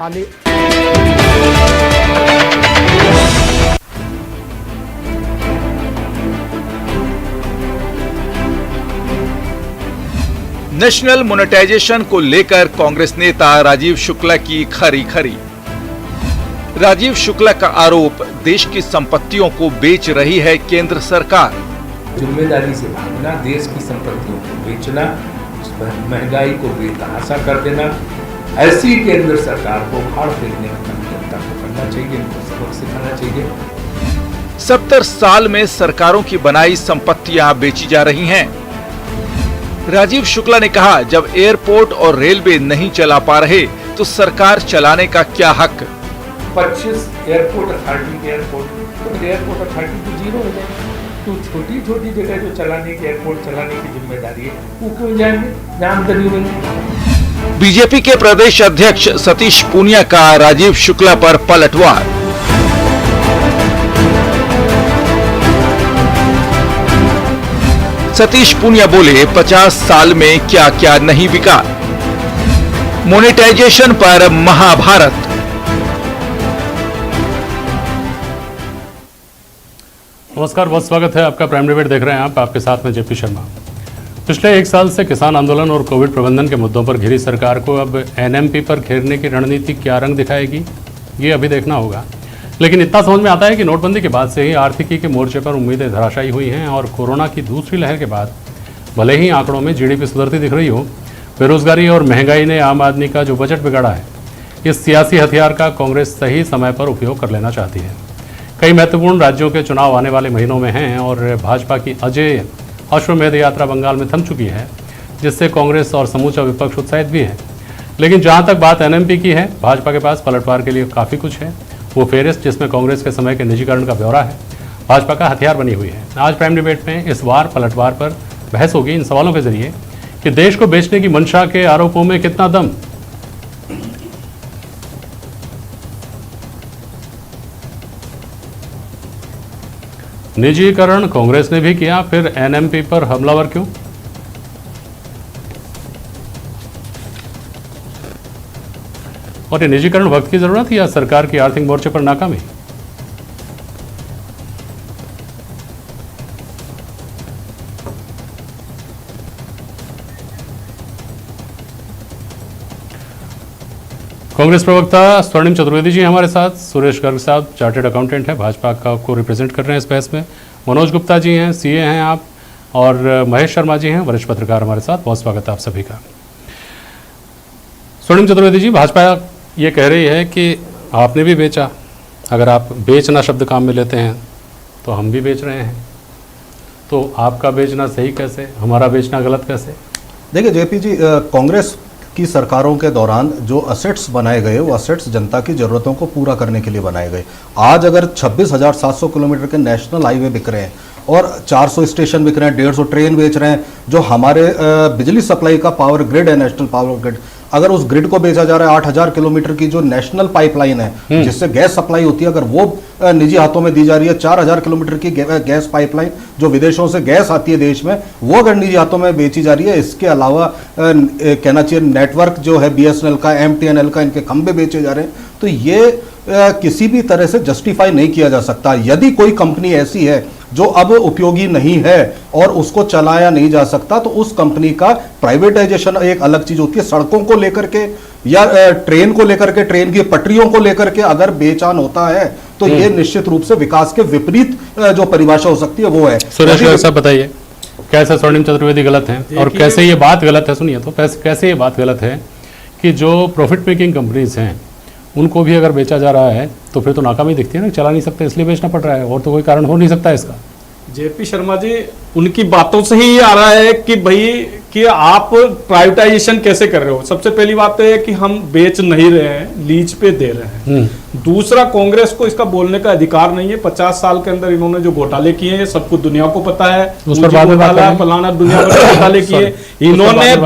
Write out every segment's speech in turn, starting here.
आगे national monetization को लेकर कांग्रेस नेता राजीव शुक्ला की खरी खरी। राजीव शुक्ला का आरोप, देश की संपत्तियों को बेच रही है केंद्र सरकार। जिम्मेदारी से भागना, देश की संपत्तियों को बेचना, महंगाई को बेतहाशा कर देना, ऐसी केंद्र सरकार को उखाड़ फेंकने का काम जनता को करना चाहिए, इनको सबक सिखाना चाहिए। 70 साल में सरकारों की बनाई संपत्तियां बेची जा रही हैं। राजीव शुक्ला ने कहा, जब एयरपोर्ट और रेलवे नहीं चला पा रहे तो सरकार चलाने का क्या हक। 25 एयरपोर्ट अथॉरिटी के एयरपोर्ट अथॉरिटी तो जीरो हो जाएगी। तो छोटी छोटी जगह जो चलाने की, एयरपोर्ट चलाने की जिम्मेदारी है, वो क्यों जाएंगे जहां आमदनी होगी। बीजेपी के प्रदेश अध्यक्ष सतीश पूनिया का राजीव शुक्ला पर पलटवार। सतीश पूनिया बोले, 50 साल में क्या क्या नहीं बिका। मोनेटाइजेशन पर महाभारत। नमस्कार, बहुत स्वागत है आपका। प्राइम डिबेट देख रहे हैं आप, आपके साथ में जेपी शर्मा। पिछले 1 साल से किसान आंदोलन और कोविड प्रबंधन के मुद्दों पर घिरी सरकार को अब एनएमपी पर घेरने की रणनीति क्या रंग दिखाएगी, ये अभी देखना होगा। लेकिन इतना समझ में आता है कि नोटबंदी के बाद से ही आर्थिकी के मोर्चे पर उम्मीदें धराशायी हुई हैं और कोरोना की दूसरी लहर के बाद भले ही आंकड़ों में जीडीपी सुधरती दिख रही हो, बेरोजगारी और महंगाई ने आम आदमी का जो बजट बिगाड़ा है, इस सियासी हथियार का कांग्रेस सही समय पर उपयोग कर लेना चाहती है। कई महत्वपूर्ण राज्यों के चुनाव आने वाले महीनों में हैं और भाजपा की अजय अश्वमेध यात्रा बंगाल में थम चुकी है, जिससे कांग्रेस और समूचा विपक्ष उत्साहित भी है। लेकिन जहां तक बात एनएमपी की है, भाजपा के पास पलटवार के लिए काफ़ी कुछ है। वो फेहरिस्त जिसमें कांग्रेस के समय के निजीकरण का ब्यौरा है, भाजपा का हथियार बनी हुई है। आज प्राइम डिबेट में इस बार पलटवार पर बहस होगी इन सवालों के जरिए कि देश को बेचने की मंशा के आरोपों में कितना दम। निजीकरण कांग्रेस ने भी किया, फिर एनएमपी पर हमलावर क्यों? और ये निजीकरण वक्त की जरूरत या सरकार की आर्थिक मोर्चे पर नाकामी? कांग्रेस प्रवक्ता स्वर्णिम चतुर्वेदी जी हमारे साथ, सुरेश गर्ग साहब चार्टेड अकाउंटेंट हैं, भाजपा को रिप्रेजेंट कर रहे हैं इस बहस में, मनोज गुप्ता जी हैं, सीए हैं आप, और महेश शर्मा जी हैं, वरिष्ठ पत्रकार हमारे साथ। बहुत स्वागत है आप सभी का। स्वर्णिम चतुर्वेदी जी, भाजपा ये कह रही है कि आपने भी बेचा। अगर आप बेचना शब्द काम में लेते हैं तो हम भी बेच रहे हैं, तो आपका बेचना सही कैसे, हमारा बेचना गलत कैसे? देखिए जेपी जी, कांग्रेस की सरकारों के दौरान जो असेट्स बनाए गए, वो असेट्स जनता की ज़रूरतों को पूरा करने के लिए बनाए गए। आज अगर 26,700 किलोमीटर के नेशनल हाईवे बिक रहे हैं और 400 स्टेशन बिक रहे हैं, 150 ट्रेन बेच रहे हैं, जो हमारे बिजली सप्लाई का पावर ग्रिड है, नेशनल पावर ग्रिड, अगर उस ग्रिड को बेचा जा रहा है, 8,000 किलोमीटर की जो नेशनल पाइपलाइन है जिससे गैस सप्लाई होती है, अगर वो निजी हाथों में दी जा रही है, 4,000 किलोमीटर की गैस पाइपलाइन जो विदेशों से गैस आती है देश में, वो अगर निजी हाथों में बेची जा रही है, इसके अलावा कहना चाहिए नेटवर्क जो है बीएसएनएल का, एमटीएनएल का, इनके खंभे बेचे जा रहे हैं, तो ये किसी भी तरह से जस्टिफाई नहीं किया जा सकता। यदि कोई कंपनी ऐसी है जो अब उपयोगी नहीं है और उसको चलाया नहीं जा सकता, तो उस कंपनी का प्राइवेटाइजेशन एक अलग चीज होती है। सड़कों को लेकर के या ट्रेन को लेकर के, ट्रेन की पटरियों को लेकर के अगर बेचान होता है तो ये निश्चित रूप से विकास के विपरीत जो परिभाषा हो सकती है वो है। सुरेश साहब बताइए, कैसे स्वर्णिम चतुर्वेदी गलत है और कैसे ये बात गलत है? सुनिए, तो कैसे ये बात गलत है कि जो प्रॉफिट मेकिंग कंपनीज हैं उनको भी अगर बेचा जा रहा है तो फिर तो नाकामी दिखती है ना, चला नहीं सकते इसलिए बेचना पड़ रहा है, और तो कोई कारण हो नहीं सकता इसका। जेपी शर्मा जी, उनकी बातों से ही ये आ रहा है कि भाई कि आप प्राइवेटाइजेशन कैसे कर रहे हो। सबसे पहली बात तो है कि हम बेच नहीं रहे हैं, लीज पे दे रहे हैं। दूसरा, कांग्रेस को इसका बोलने का अधिकार नहीं है। 50 साल के अंदर इन्होंने जो घोटाले किए हैं सबको दुनिया को पता है, उस पर बाद में बात करेंगे। फलाना दुनिया भर के घोटाले किए। इन्होंने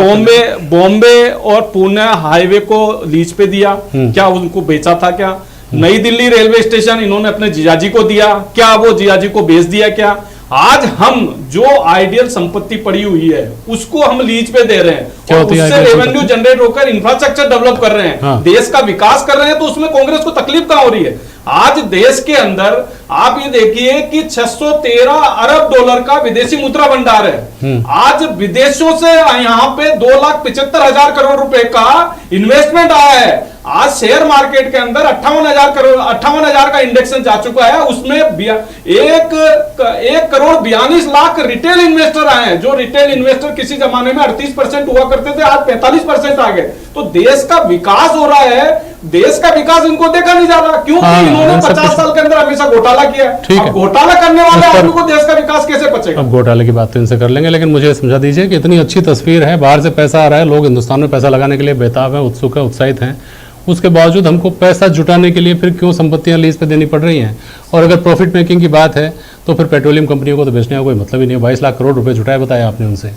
बॉम्बे और पुणे हाईवे को लीज पे दिया, क्या उनको बेचा था? क्या नई दिल्ली रेलवे स्टेशन इन्होंने अपने जिजाजी को दिया, क्या वो जिजाजी को बेच दिया? क्या आज हम जो आइडियल संपत्ति पड़ी हुई है उसको हम लीज पे दे रहे हैं क्या और होती है उससे ideal रेवेन्यू संपत्ति? जनरेट होकर इंफ्रास्ट्रक्चर डेवलप कर रहे हैं, हाँ। देश का विकास कर रहे हैं, तो उसमें कांग्रेस को तकलीफ कहां हो रही है? आज देश के अंदर आप ये देखिए कि 613 अरब डॉलर का विदेशी मुद्रा भंडार है। आज विदेशों से यहाँ पे 2,75,000 करोड़ रुपए का इन्वेस्टमेंट आया है। आज शेयर मार्केट के अंदर 58,000 का इंडेक्सन जा चुका है, उसमें 1,42,00,000 रिटेल इन्वेस्टर आए हैं। जो रिटेल इन्वेस्टर किसी जमाने में 38% हुआ करते थे, आज 45% आ गए। तो देश का विकास हो रहा है, देश का विकास इनको देखा नहीं जा रहा, क्योंकि इन्होंने 50 साल के अंदर हमेशा घोटाला किया। ठीक है। अब घोटाला करने वाले आदमी को देश का विकास कैसे बचेगा? अब घोटाले की बात तो इनसे कर लेंगे, लेकिन मुझे समझा दीजिए कि इतनी अच्छी तस्वीर है, बाहर से पैसा आ रहा है, लोग हिंदुस्तान में पैसा लगाने के लिए बेताब है, उत्सुक है, उत्साहित हैं, उसके बावजूद हमको पैसा जुटाने के लिए फिर क्यों संपत्तियां लीज पे देनी पड़ रही हैं? और अगर प्रॉफिट मेकिंग की बात है तो फिर पेट्रोलियम कंपनियों को तो बेचने का कोई मतलब ही नहीं है। 22 लाख करोड़ रुपए जुटाए, बताया आपने उनसे।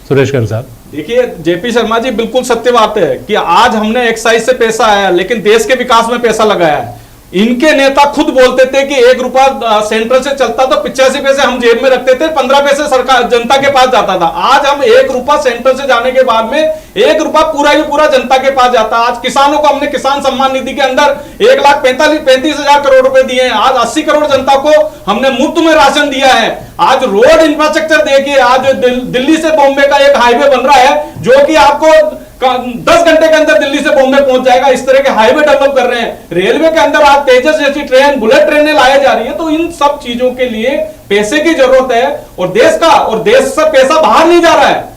सुरेश कर साहब, देखिए जेपी शर्मा जी, बिल्कुल सत्य बात है कि आज हमने एक्साइज से पैसा आया, लेकिन देश के विकास में पैसा लगाया है। इनके नेता खुद बोलते थे कि 1 रुपया सेंट्रल से चलता तो 85 पैसे हम जेब में रखते थे, 15 पैसे सरकार जनता के पास जाता था। आज हम 1 रुपया सेंट्रल से जाने के बाद में 1 रुपया पूरा ही पूरा जनता के पास जाता है। आज किसानों को हमने किसान सम्मान निधि के अंदर 1,35,000 करोड़ रुपए दिए हैं। आज 80 करोड़ जनता को हमने मुफ्त में राशन दिया है। आज रोड इंफ्रास्ट्रक्चर देखिए, आज दिल्ली से बॉम्बे का एक हाईवे बन रहा है जो कि आपको 10 घंटे के अंदर दिल्ली से बॉम्बे पहुंच जाएगा। इस तरह के हाईवे डेवलप कर रहे हैं। रेलवे के अंदर आज तेजस जैसी ट्रेन, बुलेट ट्रेनें लाई जा रही है। तो इन सब चीजों के लिए पैसे की जरूरत है, और देश से पैसा बाहर नहीं जा रहा है।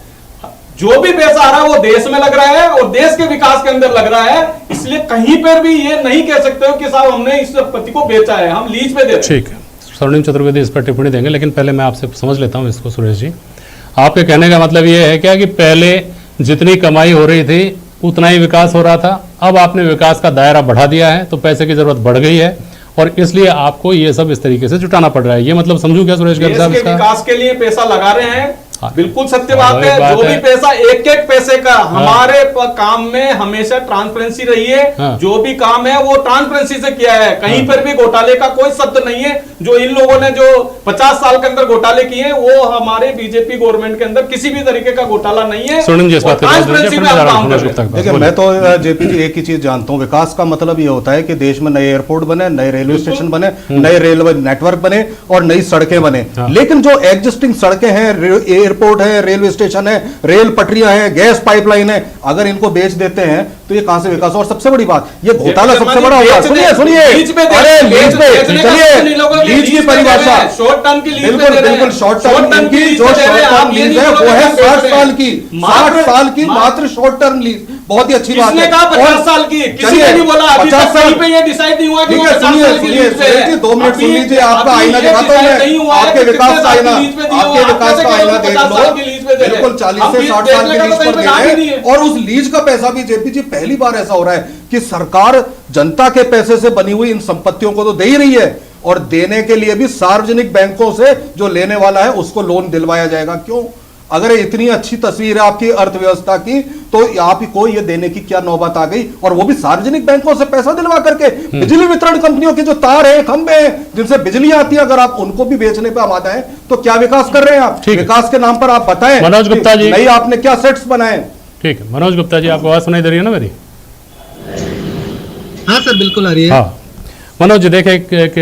जो भी पैसा आ रहा है वो देश में लग रहा है और देश के विकास के अंदर लग रहा है। इसलिए कहीं पर भी ये नहीं कह सकते हो कि साहब हमने इस संपत्ति को बेचा है, हम लीज पे दे रहे हैं। ठीक है, स्वर्णिम चतुर्वेदी इस पर टिप्पणी देंगे, लेकिन पहले मैं आपसे समझ लेता हूँ इसको। सुरेश जी, आपके कहने का मतलब ये है क्या कि पहले जितनी कमाई हो रही थी उतना ही विकास हो रहा था, अब आपने विकास का दायरा बढ़ा दिया है तो पैसे की जरूरत बढ़ गई है और इसलिए आपको ये सब इस तरीके से जुटाना पड़ रहा है? ये मतलब समझू क्या सुरेश गर्ग साहब? देश के विकास के लिए पैसा लगा रहे हैं, बिल्कुल सत्य बात है। जो भी पैसा, एक एक पैसे का हमारे काम में हमेशा ट्रांसपेरेंसी रही है। जो भी काम है वो ट्रांसपेरेंसी से किया है। कहीं पर भी घोटाले का कोई शब्द नहीं है। जो इन लोगों ने जो 50 साल के अंदर घोटाले किए हैं, वो हमारे बीजेपी गवर्नमेंट के अंदर किसी भी तरीके का घोटाला नहीं है। ट्रांसपेरेंसी में हम काम कर रहे हैं। देखिए, मैं तो जेपी जी एक ही चीज जानता हूँ, विकास का मतलब ये होता है कि देश में नए एयरपोर्ट बने, नए रेलवे स्टेशन बने, नए रेलवे नेटवर्क बने और नई सड़कें बने। लेकिन जो एग्जिस्टिंग सड़कें हैं, एयरपोर्ट है, रेलवे स्टेशन है, रेल पटरियां हैं, गैस पाइपलाइन है, अगर इनको बेच देते हैं तो ये कहां से विकास? और सबसे बड़ी बात, ये घोटाला सबसे बड़ा होगा। सुनिए, अरे लीज पे, लीज की परिभाषा शॉर्ट टर्म की लीज, बिल्कुल शॉर्ट टर्म की, जो शॉर्ट टर्म लीज है वो है 60 साल की, 60 साल की मात्र शॉर्ट टर्म लीज। बहुत ही अच्छी बात है। 50 साल की, किसी ने नहीं बोला। अभी तक कहीं पे ये डिसाइड नहीं हुआ कि वो 50 साल की लीज पे है। 2 मिनट सुन लीजिए, आपका आईना दिखाता हूं मैं, आपके विकास का आईना, आपके विकास का आईना देख लो। बिल्कुल 40 से 60 साल की लीज पर दे रहे हैं, और उस लीज का पैसा भी जेपी जी पहली बार ऐसा हो रहा है कि सरकार जनता के पैसे से बनी हुई इन संपत्तियों को तो दे ही रही है, और देने के लिए भी सार्वजनिक बैंकों से जो लेने वाला है उसको लोन दिलवाया जाएगा। क्यों? अगर इतनी अच्छी तस्वीर है आपकी अर्थव्यवस्था की, तो आपको ये देने की क्या नौबत आ गई? और वो भी सार्वजनिक बैंकों से पैसा दिलवा करके। बिजली वितरण कंपनियों के जो तार है, खंभे हैं, जिनसे बिजली आती है, अगर आप उनको भी बेचने पे आमादा है तो क्या विकास कर रहे हैं आप? विकास के नाम पर आप बताएं। मनोज गुप्ता जी, नहीं, आपने क्या सेट्स बनाए? ठीक है, मनोज गुप्ता जी, आपको आवाज सुनाई दे रही है ना मेरी? हाँ सर, बिल्कुल आ रही है। हाँ मनोज जी, देखे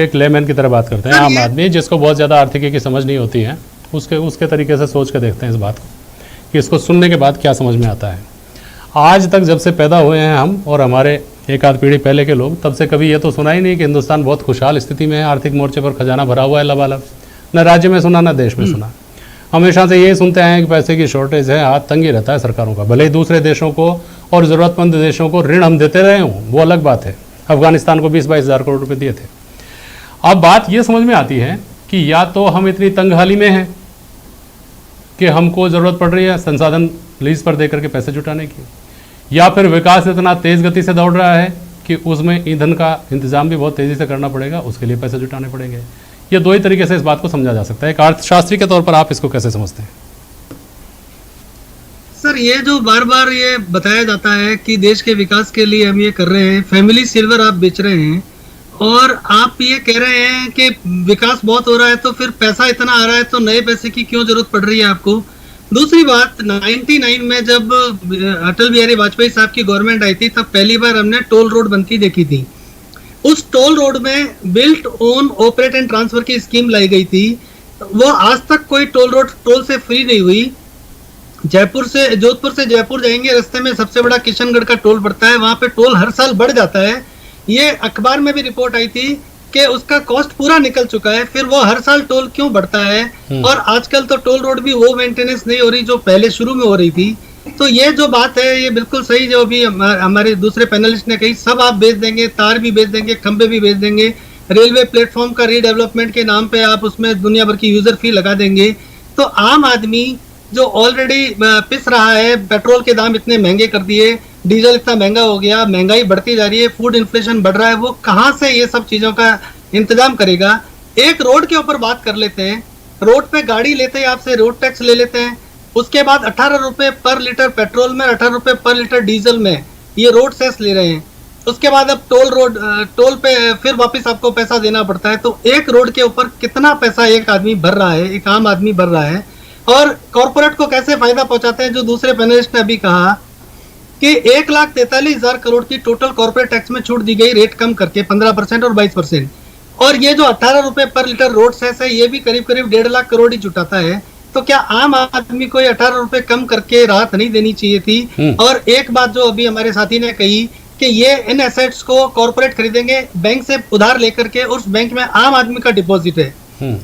एक लेमैन की तरह बात करते हैं, आम आदमी जिसको बहुत ज्यादा आर्थिकी की समझ नहीं होती है, उसके तरीके से सोच के देखते हैं इस बात को कि इसको सुनने के बाद क्या समझ में आता है। आज तक जब से पैदा हुए हैं हम और हमारे एक आध पीढ़ी पहले के लोग, तब से कभी ये तो सुना ही नहीं कि हिंदुस्तान बहुत खुशहाल स्थिति में है, आर्थिक मोर्चे पर खजाना भरा हुआ है लबालब। न राज्य में सुना, न देश में सुना। हमेशा से यही सुनते हैं कि पैसे की शॉर्टेज है, हाथ तंगी रहता है सरकारों का। भले ही दूसरे देशों को और ज़रूरतमंद देशों को ऋण हम देते रहे हों, वो अलग बात है। अफगानिस्तान को 20-22 हज़ार करोड़ रुपये दिए थे। अब बात ये समझ में आती है कि या तो हम इतनी तंगहाली में हैं कि हमको ज़रूरत पड़ रही है संसाधन लीज पर देकर के पैसे जुटाने की, या फिर विकास इतना तेज़ गति से दौड़ रहा है कि उसमें ईंधन का इंतजाम भी बहुत तेज़ी से करना पड़ेगा, उसके लिए पैसे जुटाने पड़ेंगे। ये दो ही तरीके से इस बात को समझा जा सकता है। एक अर्थशास्त्री के तौर पर आप इसको कैसे समझते हैं? सर, ये जो बार बार ये बताया जाता है कि देश के विकास के लिए हम ये कर रहे हैं, फैमिली सिल्वर आप बेच रहे हैं, और आप ये कह रहे हैं कि विकास बहुत हो रहा है, तो फिर पैसा इतना आ रहा है तो नए पैसे की क्यों जरूरत पड़ रही है आपको? दूसरी बात, 99 में जब अटल बिहारी वाजपेयी साहब की गवर्नमेंट आई थी, तब पहली बार हमने टोल रोड बनती देखी थी। उस टोल रोड में built own operate and transfer की स्कीम लाई गई थी। वो आज तक कोई टोल रोड टोल से फ्री नहीं हुई। जोधपुर से जयपुर जाएंगे, रास्ते में सबसे बड़ा किशनगढ़ का टोल पड़ता है, वहां पे टोल हर साल बढ़ जाता है। ये अखबार में भी रिपोर्ट आई थी कि उसका कॉस्ट पूरा निकल चुका है, फिर वो हर साल टोल क्यों बढ़ता है? और आजकल तो टोल रोड भी वो मेंटेनेंस नहीं हो रही जो पहले शुरू में हो रही थी। तो ये जो बात है ये बिल्कुल सही, जो अभी हमारे दूसरे पैनलिस्ट ने कही, सब आप बेच देंगे, तार भी बेच देंगे, खंबे भी बेच देंगे, रेलवे प्लेटफॉर्म का रीडेवलपमेंट के नाम पे आप उसमें दुनिया भर की यूजर फी लगा देंगे, तो आम आदमी जो ऑलरेडी पिस रहा है, पेट्रोल के दाम इतने महंगे कर दिए, डीजल इतना महंगा हो गया, महंगाई बढ़ती जा रही है, फूड इन्फ्लेशन बढ़ रहा है, वो कहाँ से ये सब चीजों का इंतजाम करेगा? एक रोड के ऊपर बात कर लेते हैं, रोड पे गाड़ी लेते हैं आपसे, रोड टैक्स ले लेते हैं, उसके बाद 18 रुपए पर लीटर पेट्रोल में, 18 रुपए पर लीटर डीजल में ये रोड सेस ले रहे हैं। उसके बाद अब टोल पे फिर वापस आपको पैसा देना पड़ता है। तो एक रोड के ऊपर कितना पैसा एक आदमी भर रहा है, एक आम आदमी भर रहा है, और कॉर्पोरेट को कैसे फायदा पहुंचाते हैं? जो दूसरे पैनलिस्ट ने अभी कहा कि 1,43,000 करोड़ की टोटल कॉर्पोरेट टैक्स में छूट दी गई, रेट कम करके 15% और 22%। और ये जो 18 रुपए पर लीटर रोड सेस है, ये भी करीब करीब 1.5 लाख करोड़ ही जुटाता है। तो क्या आम आदमी को 18 रुपए कम करके राहत नहीं देनी चाहिए थी? और एक बात जो अभी हमारे साथी ने कही कि ये इन एसेट्स को कॉर्पोरेट खरीदेंगे बैंक से उधार लेकर के, उस बैंक में आम आदमी का डिपॉजिट है,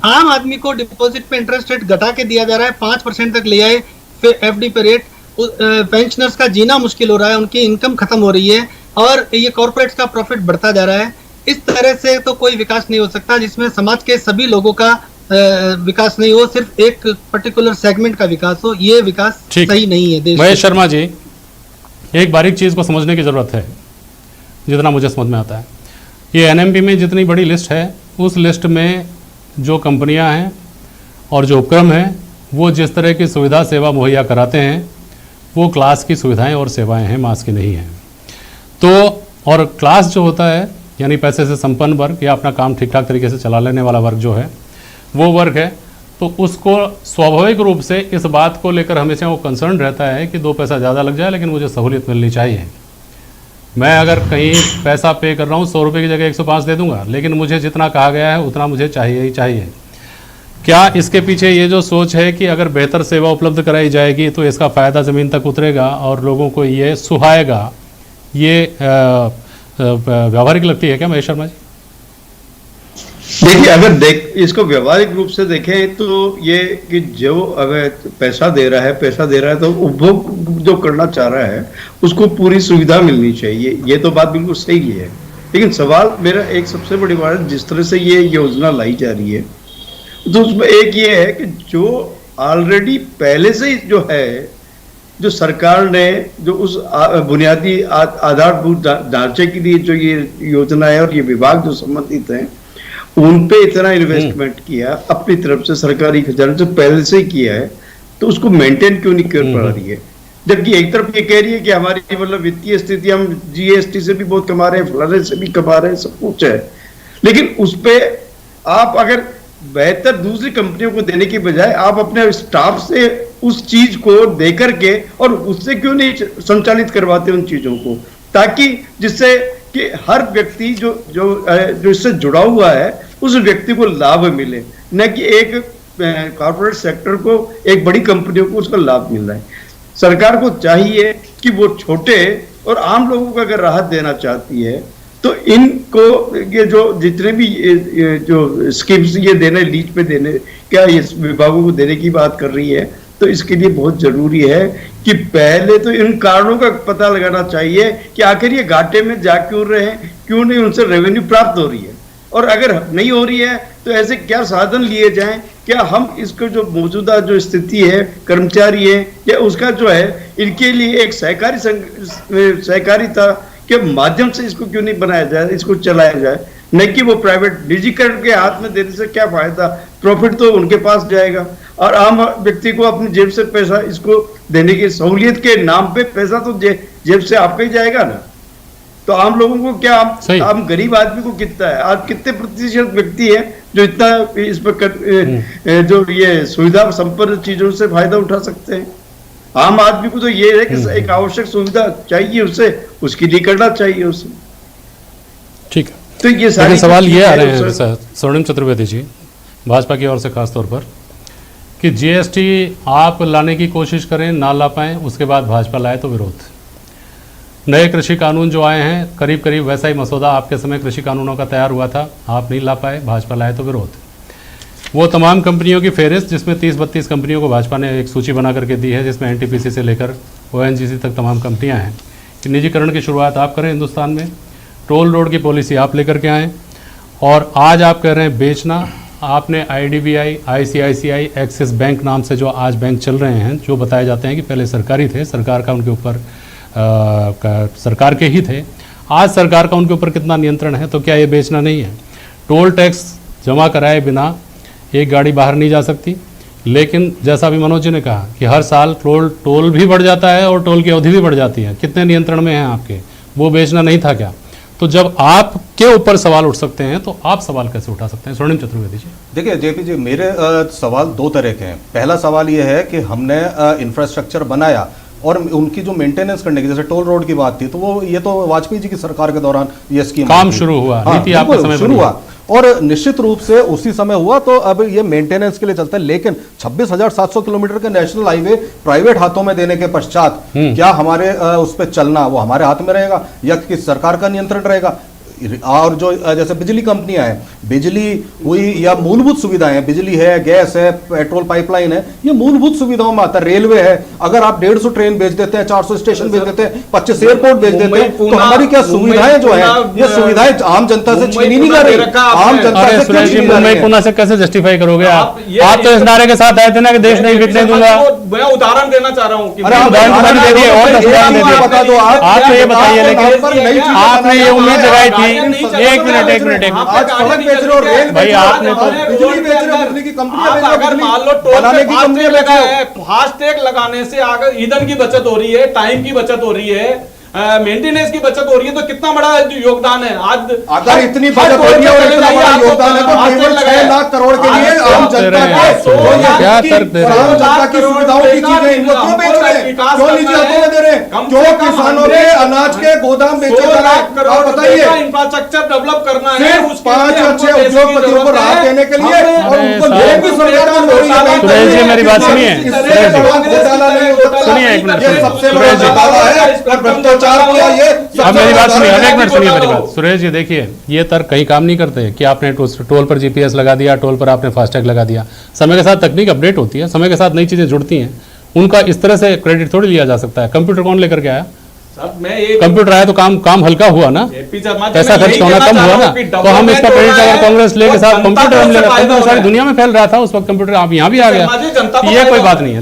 आम आदमी को डिपॉजिट पे इंटरेस्ट रेट घटा के दिया जा रहा है, 5% तक ले आए एफडी पे रेट। पेंशनर्स का जीना मुश्किल हो रहा है, उनकी इनकम खत्म हो रही है, और ये कॉर्पोरेट्स का प्रॉफिट बढ़ता जा रहा है। इस तरह से तो कोई विकास नहीं हो सकता जिसमें समाज के सभी लोगों का विकास नहीं हो, सिर्फ एक पर्टिकुलर सेगमेंट का विकास हो। ये विकास सही नहीं है देश। महेश शर्मा जी, एक बारीक चीज को समझने की जरूरत है, जितना मुझे समझ में आता है। ये एनएमपी में जितनी बड़ी लिस्ट है, उस लिस्ट में जो कंपनियां हैं और जो उपक्रम हैं, वो जिस तरह की सुविधा सेवा मुहैया कराते हैं, वो क्लास की सुविधाएं और सेवाएं हैं, मास की नहीं है। तो और क्लास जो होता है, यानी पैसे से संपन्न वर्ग या अपना काम ठीक ठाक तरीके से चला लेने वाला वर्ग जो है, वो वर्ग है, तो उसको स्वाभाविक रूप से इस बात को लेकर हमेशा वो कंसर्न रहता है कि 2 पैसा ज़्यादा लग जाए, लेकिन मुझे सहूलियत मिलनी चाहिए। मैं अगर कहीं पैसा पे कर रहा हूँ, 100 रुपये की जगह 105 दे दूंगा, लेकिन मुझे जितना कहा गया है उतना मुझे चाहिए ही चाहिए। क्या इसके पीछे ये जो सोच है कि अगर बेहतर सेवा उपलब्ध कराई जाएगी तो इसका फ़ायदा ज़मीन तक उतरेगा और लोगों को ये सुहाएगा, ये व्यावहारिक लगती है क्या महेश शर्मा जी? देखिए, अगर इसको व्यवहारिक रूप से देखें तो ये कि जो अगर पैसा दे रहा है तो उपभोग जो करना चाह रहा है उसको पूरी सुविधा मिलनी चाहिए, ये तो बात बिल्कुल सही है। लेकिन सवाल मेरा एक सबसे बड़ी बात है, जिस तरह से ये योजना लाई जा रही है, तो उसमें एक ये है कि जो ऑलरेडी पहले से ही जो है, जो सरकार ने जो उस बुनियादी आधारभूत ढांचे के लिए जो ये योजना है और ये विभाग जो संबंधित हैं, उन पे इतना इन्वेस्टमेंट किया अपनी तरफ से, सरकारी खजाने से पहले से किया है, तो उसको मेंटेन क्यों नहीं कर पा रही है? जबकि एक तरफ ये कह रही है कि हमारी मतलब वित्तीय स्थिति, हम जीएसटी से भी बहुत कमा रहे हैं, फलाने से भी कमा रहे हैं, सब कुछ है, लेकिन उस पे आप अगर बेहतर दूसरी कंपनियों को देने की बजाय आप अपने स्टाफ से उस चीज को देकर के और उससे क्यों नहीं संचालित करवाते उन चीजों को, ताकि जिससे कि हर व्यक्ति जो इससे जुड़ा हुआ है उस व्यक्ति को लाभ मिले, न कि एक कॉर्पोरेट सेक्टर को, एक बड़ी कंपनियों को उसका लाभ मिल रहा है। सरकार को चाहिए कि वो छोटे और आम लोगों को अगर राहत देना चाहती है तो इनको ये जो जितने भी जो स्कीम्स ये देने, लीज पे देने, क्या ये विभागों को देने की बात कर रही है, तो इसके लिए बहुत जरूरी है कि पहले तो इन कारणों का पता लगाना चाहिए कि आखिर ये घाटे में जा क्यों रहे हैं, क्यों नहीं उनसे रेवेन्यू प्राप्त हो रही है, और अगर नहीं हो रही है तो ऐसे क्या साधन लिए जाएं, क्या हम इसको जो मौजूदा जो स्थिति है, कर्मचारी है या उसका जो है, इनके लिए एक सहकारिता के माध्यम से इसको क्यों नहीं बनाया जाए, इसको चलाया जाए, न कि वो प्राइवेट निजीकरण के हाथ में देने से क्या फायदा, प्रॉफिट तो उनके पास जाएगा और आम व्यक्ति को अपनी जेब से पैसा इसको देने की सहूलियत के नाम पे पैसा तो जेब से आपका ही जाएगा ना। तो आम लोगों को क्या, सही। आम गरीब आदमी को कितना है, आज कितने प्रतिशत व्यक्ति है जो इतना इस पर जो ये सुविधा संपन्न चीजों से फायदा उठा सकते हैं। आम आदमी को तो ये है कि एक आवश्यक सुविधा चाहिए उसे, उसके लिए करना चाहिए उसे। ठीक है, तो ये लेकिन सवाल ये आ रहे जो हैं स्वर्णिम चतुर्वेदी जी, भाजपा की ओर से खास तौर पर, कि जीएसटी आप लाने की कोशिश करें, ना ला पाएं, उसके बाद भाजपा लाए तो विरोध। नए कृषि कानून जो आए हैं, करीब करीब वैसा ही मसौदा आपके समय कृषि कानूनों का तैयार हुआ था, आप नहीं ला पाए, भाजपा लाए तो विरोध। वो तमाम कंपनियों की फेहरिस्त जिसमें 30-32 कंपनियों को भाजपा ने एक सूची बना करके दी है, जिसमें एनटीपीसी से लेकर ओएनजीसी तक तमाम कंपनियां हैं, कि निजीकरण की शुरुआत आप करें हिंदुस्तान में, टोल रोड की पॉलिसी आप लेकर के आएँ, और आज आप कह रहे हैं बेचना। आपने आईडीबीआई, आईसीआईसीआई, एक्सिस बैंक नाम से जो आज बैंक चल रहे हैं, जो बताए जाते हैं कि पहले सरकारी थे, सरकार का उनके ऊपर सरकार के ही थे, आज सरकार का उनके ऊपर कितना नियंत्रण है, तो क्या ये बेचना नहीं है? टोल टैक्स जमा कराए बिना एक गाड़ी बाहर नहीं जा सकती, लेकिन जैसा अभी मनोज जी ने कहा कि हर साल टोल भी बढ़ जाता है और टोल की अवधि भी बढ़ जाती है। कितने नियंत्रण में हैं आपके? वो बेचना नहीं था क्या? तो जब आपके ऊपर सवाल उठ सकते हैं तो आप सवाल कैसे उठा सकते हैं? स्वर्णिम चतुर्वेदी जी। देखिए जेपी जी, मेरे सवाल दो तरह के हैं। पहला सवाल ये है कि हमने इंफ्रास्ट्रक्चर बनाया और उनकी जो मेंटेनेंस करने की, जैसे टोल रोड की बात थी, तो वो ये तो वाजपेयी जी की सरकार के दौरान ये स्कीम काम शुरू हुआ, नीति आपके समय शुरू हुआ और निश्चित रूप से उसी समय हुआ, तो अब ये मेंटेनेंस के लिए चलता है। लेकिन 26,700 किलोमीटर के नेशनल हाईवे प्राइवेट हाथों में देने के पश्चात क्या हमारे उस पर चलना वो हमारे हाथ में रहेगा या किस सरकार का नियंत्रण रहेगा? और जो जैसे बिजली कंपनियां हैं, बिजली हुई या मूलभूत सुविधाएं, बिजली है, गैस है, पेट्रोल पाइपलाइन है, ये मूलभूत सुविधाओं में आता है। रेलवे है, अगर आप 150 ट्रेन भेज देते हैं, 400 स्टेशन भेज देते हैं, 25 एयरपोर्ट भेज देते हैं, तो हमारी क्या सुविधाएं जो है, ये सुविधाएं आम जनता से छीनी नहीं जा रही। आम जनता से सुरेश जी, मुंबई पुणे से कैसे जस्टिफाई करोगे आप तो इस नारे के साथ आए थे ना कि देश नहीं बिकने दूंगा। मैं उदाहरण देना चाह रहा हूँ कि उदाहरण दे दिए और 10 उदाहरण दे दिए। बता दो आप तो ये बताइए, लेकिन आपने ये उम्मीद जगाई थी। एक मिनट आज सड़क बेच रहे हो, रेल भाई आपने तो बिजली बेच रहे हो, बिजली की कंपनियां बेच रहे हो, अगर बिजली मान लो टोल बनाने पे की कंपनियां बेच रहे हो। फास्टैग लगाने से अगर ईंधन की बचत हो रही है, टाइम की बचत हो रही है, मेंटेनेंस की बचत हो रही है, तो कितना बड़ा योगदान है। आज अगर इतनी बचत हो रही है और इतना बड़ा योगदान है तो केवल 6 लाख करोड़ के लिए आम जनता क्या तर्क दे रहे हैं? आम जनता की सुविधाओं की चीजें इनको क्यों बेच रहे हैं? क्यों निजी हाथों में दे रहे हैं? क्यों किसानों के अनाज के गोदाम बेचे जा रहे हैं? और बताइए, इंफ्रास्ट्रक्चर डेवलप करना है, सिर्फ 5 अच्छे उद्योगपतियों को राहत देने के लिए और उनको लोन भी सरकार को हो रही है। सुरेश जी, मेरी बात सुनिए। इससे बड़ा घोटाला नहीं हो सकता। सुनिए एक मिनट, ये सबसे बड़ा घोटाला है और भ्रष्टाचार किया ये। अब मेरी बात सुनिए, अब एक मिनट सुनिए मेरी बात। सुरेश जी देखिए, ये तर्क कहीं काम नहीं करते कि आपने टोल पर जीपीएस लगा दिया, टोल पर आपने फास्टैग लगा दिया। समय के साथ तकनीक अपडेट होती है, समय के साथ नई चीजें जुड़ती हैं, उनका इस तरह से क्रेडिट थोड़ी लिया जा सकता है। कंप्यूटर कौन लेकर के आया? कंप्यूटर आया तो काम हल्का हुआ ना, पैसा खर्च होना कम हुआ ना, तो हम इसका क्रेडिट अगर कांग्रेस ले के साथ कंप्यूटर हम ले रहे हैं, सारी दुनिया में फैल रहा था उस वक्त कंप्यूटर, आप यहाँ भी आ गया, ये कोई बात नहीं है।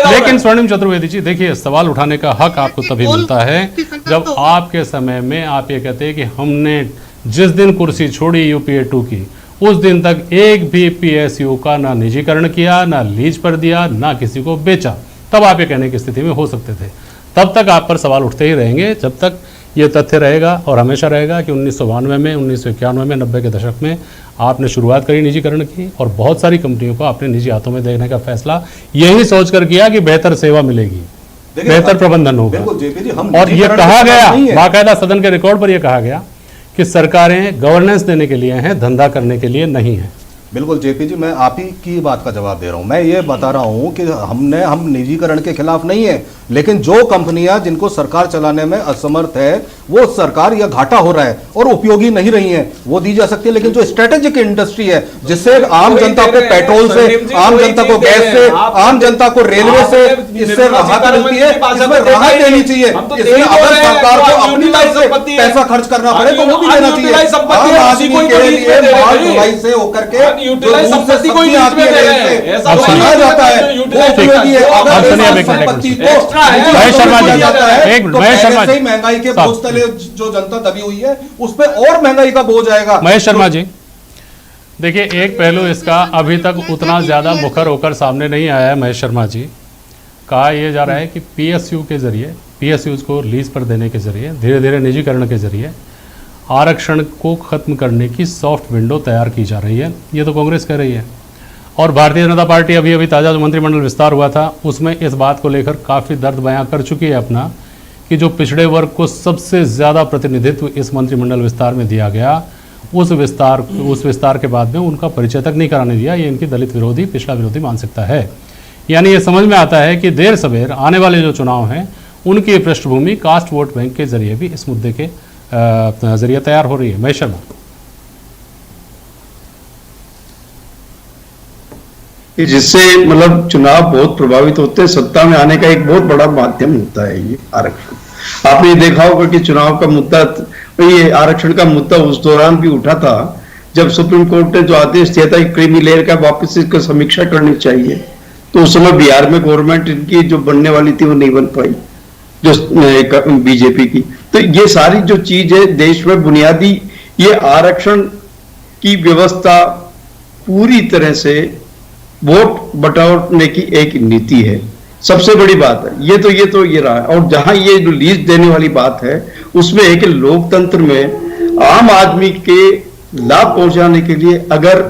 लेकिन स्वर्णिम चतुर्वेदी जी देखिए, सवाल उठाने का हक आपको तभी मिलता है जब आपके समय में आप ये कहते हैं कि हमने जिस दिन कुर्सी छोड़ी यूपीए 2 की, उस दिन तक एक भी पीएसयू का ना निजीकरण किया, ना लीज पर दिया, ना किसी को बेचा। तब आप ये कहने की स्थिति में हो सकते थे। तब तक आप पर सवाल उठते ही रहेंगे जब तक ये तथ्य रहेगा और हमेशा रहेगा कि 1992 में, 1991 में, 90 के दशक में आपने शुरुआत करी निजीकरण की और बहुत सारी कंपनियों को आपने निजी हाथों में देने का फैसला यही सोचकर किया कि बेहतर सेवा मिलेगी, बेहतर प्रबंधन होगा। और ये कहा गया बाकायदा सदन के रिकॉर्ड पर, यह कहा गया कि सरकारें गवर्नेंस देने के लिए हैं, धंधा करने के लिए नहीं है। बिल्कुल जेपी जी, मैं आप ही की बात का जवाब दे रहा हूं। मैं ये बता रहा हूं कि हम निजीकरण के खिलाफ नहीं है, लेकिन जो कंपनियां जिनको सरकार चलाने में असमर्थ है, वो सरकार या घाटा हो रहा है और उपयोगी नहीं रही हैं, वो दी जा सकती है। लेकिन जो स्ट्रेटेजिक इंडस्ट्री है, जिससे आम जनता को पेट्रोल से, आम जनता को गैस से, आम जनता को रेलवे से, इससे राहत मिलती है, इसमें राहत देनी चाहिए। इसमें अगर सरकार को अपनी तरफ से पैसा खर्च करना पड़े तो वो भी देना चाहिए। आम आदमी के लिए माल ढुलाई से होकर के संपत्ति को जाता है, वो उपयोगी है। अगर संपत्ति को महेश शर्मा जी, एक मिनट, महेश शर्मा जी, महंगाई के बोझ तले जो जनता दबी हुई है उस पर और महंगाई का बोझ आएगा। महेश शर्मा जी देखिए, एक पहलू इसका अभी तक उतना ज्यादा मुखर होकर सामने नहीं आया है। महेश शर्मा जी, कहा यह जा रहा है कि पीएसयू के जरिए, पीएसयूज को लीज पर देने के जरिए, धीरे धीरे निजीकरण के जरिए आरक्षण को खत्म करने की सॉफ्ट विंडो तैयार की जा रही है। ये तो कांग्रेस कह रही है। और भारतीय जनता पार्टी अभी ताज़ा जो मंत्रिमंडल विस्तार हुआ था उसमें इस बात को लेकर काफ़ी दर्द बयां कर चुकी है अपना, कि जो पिछड़े वर्ग को सबसे ज़्यादा प्रतिनिधित्व इस मंत्रिमंडल विस्तार में दिया गया, उस विस्तार के बाद में उनका परिचय तक नहीं कराने दिया। ये इनकी दलित विरोधी, पिछड़ा विरोधी मानसिकता है। यानी ये समझ में आता है कि देर सवेर आने वाले जो चुनाव हैं उनकी पृष्ठभूमि कास्ट वोट बैंक के जरिए भी इस मुद्दे के जरिए तैयार हो रही है। महेश शर्मा, जिससे मतलब चुनाव बहुत प्रभावित होते हैं, सत्ता में आने का एक बहुत बड़ा माध्यम होता है ये आरक्षण। आपने देखा होगा कि चुनाव का मुद्दा, ये आरक्षण का मुद्दा उस दौरान भी उठा था जब सुप्रीम कोर्ट ने जो आदेश दिया था कि क्रीमी लेयर का वापस इसकी समीक्षा करनी चाहिए। तो उस समय बिहार में गवर्नमेंट इनकी जो बनने वाली थी वो नहीं बन पाई, जो बीजेपी की। तो ये सारी जो चीज है देश में बुनियादी, ये आरक्षण की व्यवस्था पूरी तरह से वोट बटोरने की एक नीति है। सबसे बड़ी बात है ये रहा है। और जहां ये जो लीज देने वाली बात है उसमें एक लोकतंत्र में आम आदमी के लाभ पहुंचाने के लिए अगर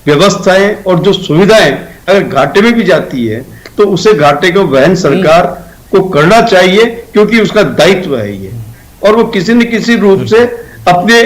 व्यवस्थाएं और जो सुविधाएं अगर घाटे में भी जाती है तो उसे घाटे को वहन सरकार को करना चाहिए, क्योंकि उसका दायित्व है ये। और वो किसी न किसी रूप से अपने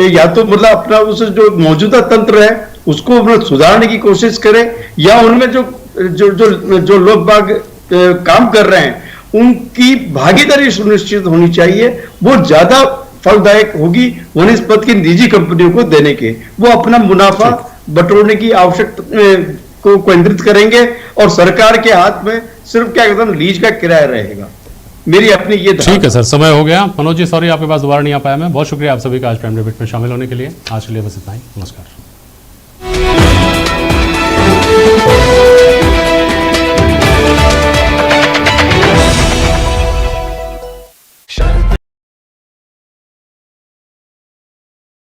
या तो मतलब अपना उस जो मौजूदा तंत्र है उसको मतलब सुधारने की कोशिश करें, या उनमें जो लोग बाग काम कर रहे हैं उनकी भागीदारी सुनिश्चित होनी चाहिए। वो ज्यादा फलदायक होगी वनस्पत की निजी कंपनियों को देने के। वो अपना मुनाफा बटोरने की आवश्यकता को केंद्रित करेंगे और सरकार के हाथ में सिर्फ क्या कहते हैं लीज का किराया रहेगा। मेरी अपनी ये ठीक है सर, समय हो गया। मनोज जी सॉरी आपके पास दोबारा नहीं आ पाया मैं। बहुत शुक्रिया आप सभी का आज प्राइम डिबेट में शामिल होने के लिए। आज के लिए बस इतना ही, नमस्कार।